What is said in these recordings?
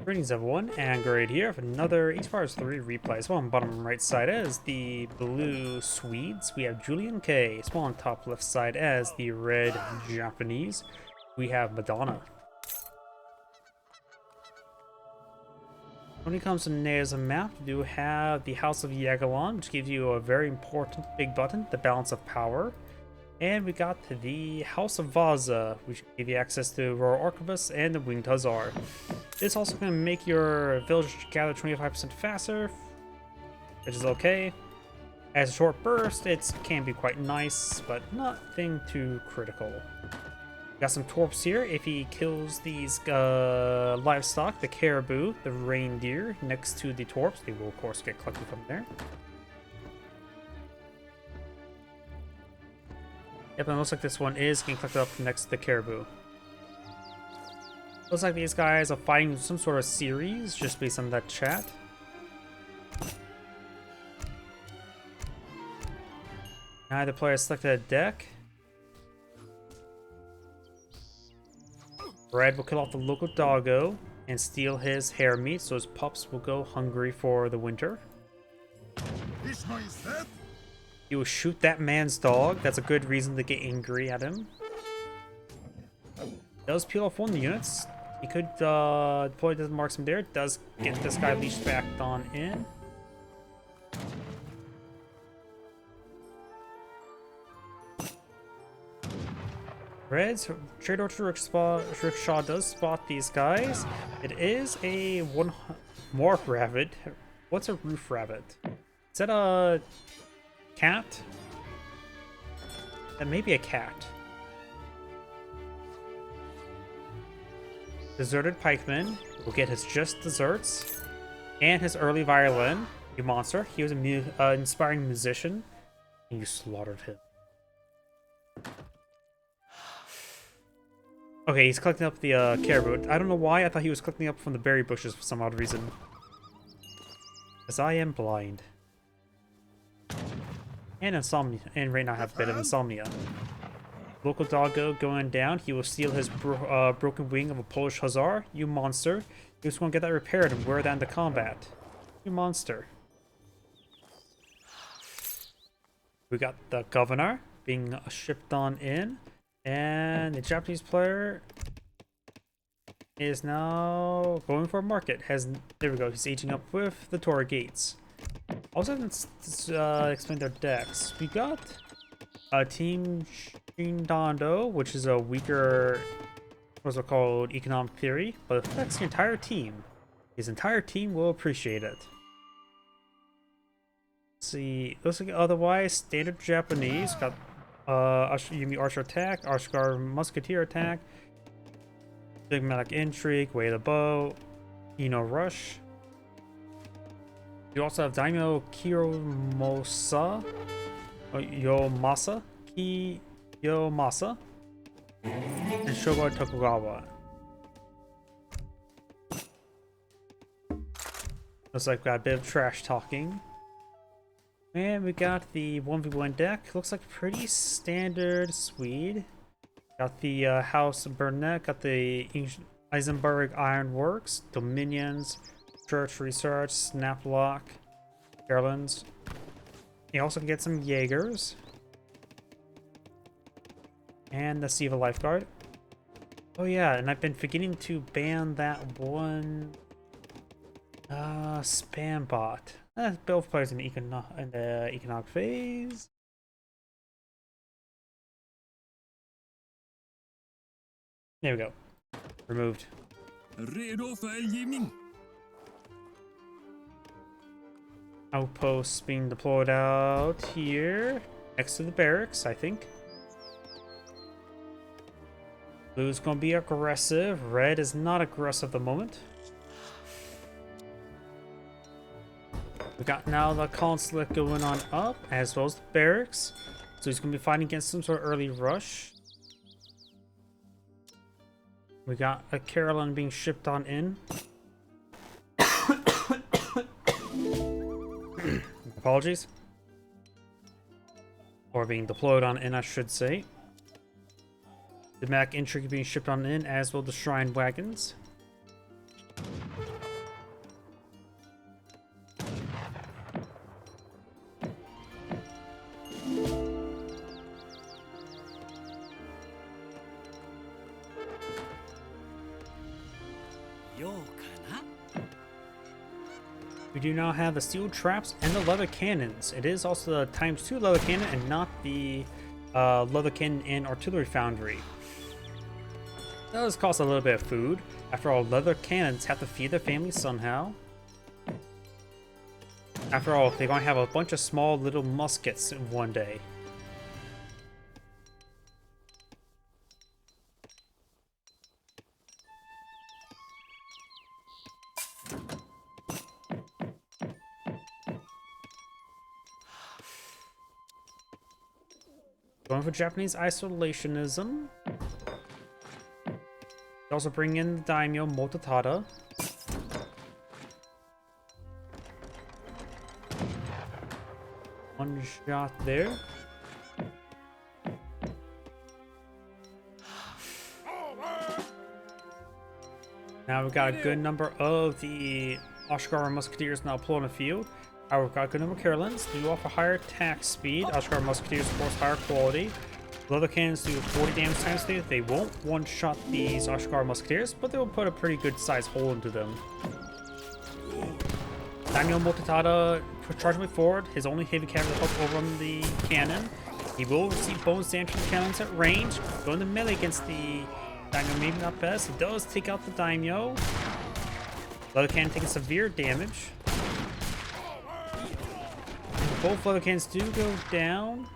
Greetings everyone, and Great here with another H-Bars 3 replay. So on bottom right side as the blue Swedes, we have JulianK. Small on top left side as the red Japanese, we have Madonna. When it comes to layers of map, we do have the House of Yagalon, which gives you a very important big button, the balance of power. And we got the House of Vaza, which give you access to Royal Arquebus and the Winged Hussar. This also going to make your village gather 25% faster, which is okay. As a short burst, it can be quite nice, but nothing too critical. Got some torps here. If he kills these livestock, the caribou, the reindeer, next to the torps, they will of course get collected from there. Yep, and it looks like this one is getting collected up next to the caribou. Looks like these guys are fighting some sort of series, just based on that chat. Now the player selected a deck. Red will kill off the local doggo and steal his hair meat, so his pups will go hungry for the winter. He will shoot that man's dog. That's a good reason to get angry at him. Does peel off one of the units. He could deploy the marksman there. Does get this guy leashed back on in. Reds, Trader to Rickshaw does spot these guys. It is a one more rabbit. What's a roof rabbit? Is that a cat? That may be a cat. Deserted pikeman will get his just desserts and his early violin. You monster. He was an inspiring musician, and you slaughtered him. Okay, he's collecting up the caribou. I don't know why. I thought he was collecting up from the berry bushes for some odd reason. Because I am blind. And insomnia, and right now I have a bit of insomnia. Local doggo going down. He will steal his broken wing of a Polish hussar. You monster. He was going to get that repaired and wear that into combat. You monster. We got the governor being shipped on in. And the Japanese player is now going for a market. There we go. He's aging up with the Torah Gates. Also, let's explain their decks. We got Team Shindondo, which is a weaker, what's it called, economic theory, but it affects the entire team. His entire team will appreciate it. Let's see, looks like otherwise standard Japanese. Got Yumi Archer attack, Arshgar Musketeer attack, Diplomatic Intrigue, Way of the Bow, Ino Rush. You also have Daimyo Kiromasa, Yomasa, Kiyomasa, and Shogo Tokugawa. Looks like we got a bit of trash talking. And we got the 1v1 deck. Looks like pretty standard Swede. Got the House of Burnett, got the Eisenberg Ironworks, Dominions, Church Research, Snaplock, Carolins. You also can get some Jaegers. And the Siva Lifeguard. Oh yeah, and I've been forgetting to ban that one spam bot. Both players in the economic phase. There we go. Removed. Outposts being deployed out here next to the barracks, I think. Blue's gonna be aggressive. Red is not aggressive at the moment. We got now the consulate going on up, as well as the barracks. So he's gonna be fighting against some sort of early rush. We got a Carolyn being shipped on in. Apologies. Or being deployed on in, I should say. The Mac Intrigue being shipped on in, as well the Shrine Wagons. We do now have the steel traps and the leather cannons. It is also the ×2 leather cannon and not the leather cannon and artillery foundry. That does cost a little bit of food. After all, leather cannons have to feed their families somehow. After all, they're going to have a bunch of small little muskets in one day. Going for Japanese isolationism. Also bring in the daimyo Mototada. One shot there. Now we've got a good number of the Ashikawa Musketeers now pulling the field. We've got a good number of Carolines. They do offer higher attack speed. Ashikawa Musketeers, of course, higher quality. Leather cannons do 40 damage times 2. They won't one-shot these Ashikawa Musketeers, but they will put a pretty good sized hole into them. Daimyo Mototada charging forward. His only heavy cavalry help over on the cannon. He will receive bonus damage from the cannons at range. Going to melee against the daimyo, maybe not best. He does take out the daimyo. Leather cannon taking severe damage. Both leather cannons do go down.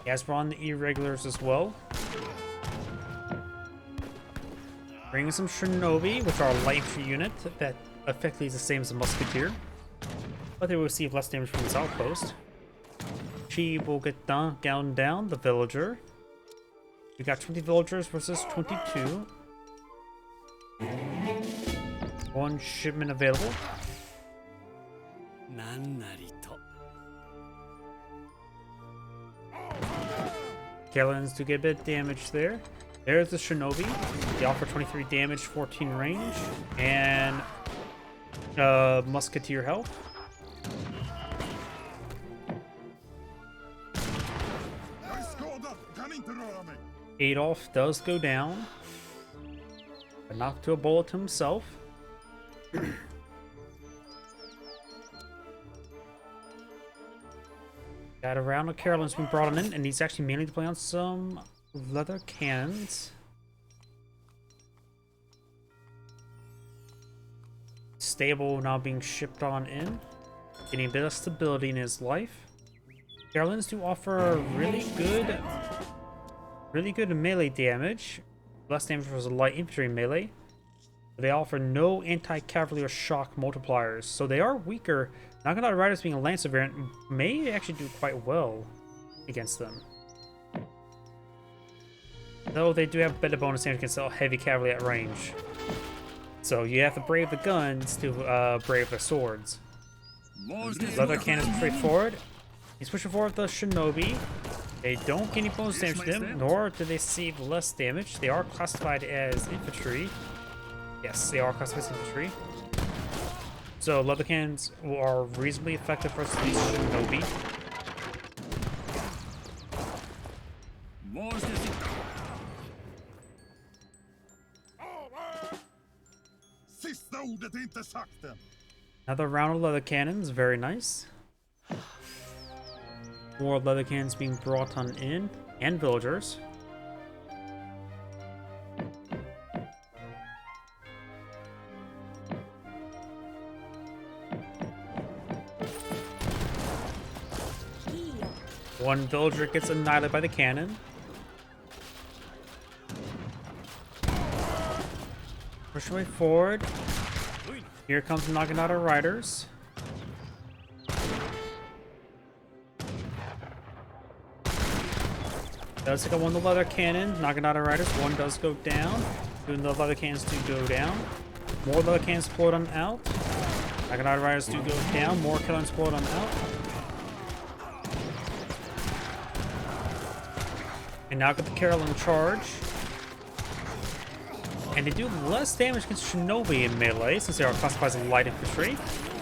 As we're on the irregulars as well. Bringing some shinobi, which are a light unit that effectively is the same as a musketeer, but they will receive less damage from this outpost. She will get down the villager. We got 20 villagers versus 22. One shipment available. Carolines do get a bit of damage there. There's the shinobi. They offer 23 damage, 14 range, and musketeer health. Adolf does go down, but knocked to a bullet himself. Got a round of Carolines been brought in, and he's actually mainly playing on some leather cannons. Stable now being shipped on in, getting a bit of stability in his life. Carolines do offer really good melee damage. Less damage was a light infantry melee. They offer no anti-cavalry or shock multipliers, so they are weaker. Naginata Riders being a Lancer variant may actually do quite well against them. Though they do have better bonus damage against heavy cavalry at range. So you have to brave the guns to brave the swords. Leather cannons straight forward. He's pushing forward the shinobi. They don't get any bonus damage to them, nor do they receive less damage. They are classified as infantry. Yes, they are classified as infantry. So leather cannons are reasonably effective versus these shinobi. Another round of leather cannons, very nice. More leather cannons being brought on in, and villagers. One villager gets annihilated by the cannon. Push way forward. Here comes the Naginata Riders. Does take out one of the leather cannon. Naginata Riders, one does go down. Two of the leather cannons do go down. More leather cannons explode on out. Naginata Riders do go down. More killers explode on out. And now get the Caroline charge. And they do less damage against Shinobi in melee, since they are classified as light infantry.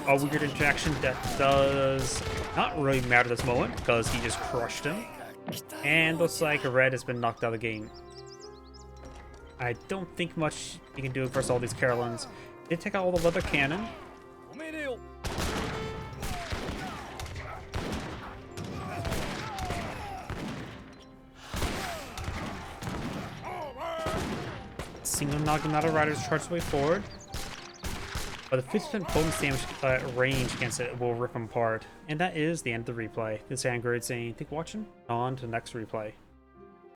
A weird interaction that does not really matter at this moment, because he just crushed him. And looks like Red has been knocked out of the game. I don't think much you can do versus all these Carolines. Did take out all the leather cannon. Single Naginata Riders charge the way forward. But the 50% bonus damage range against it will rip them apart. And that is the end of the replay. This is Android saying, thank you for watching. On to the next replay.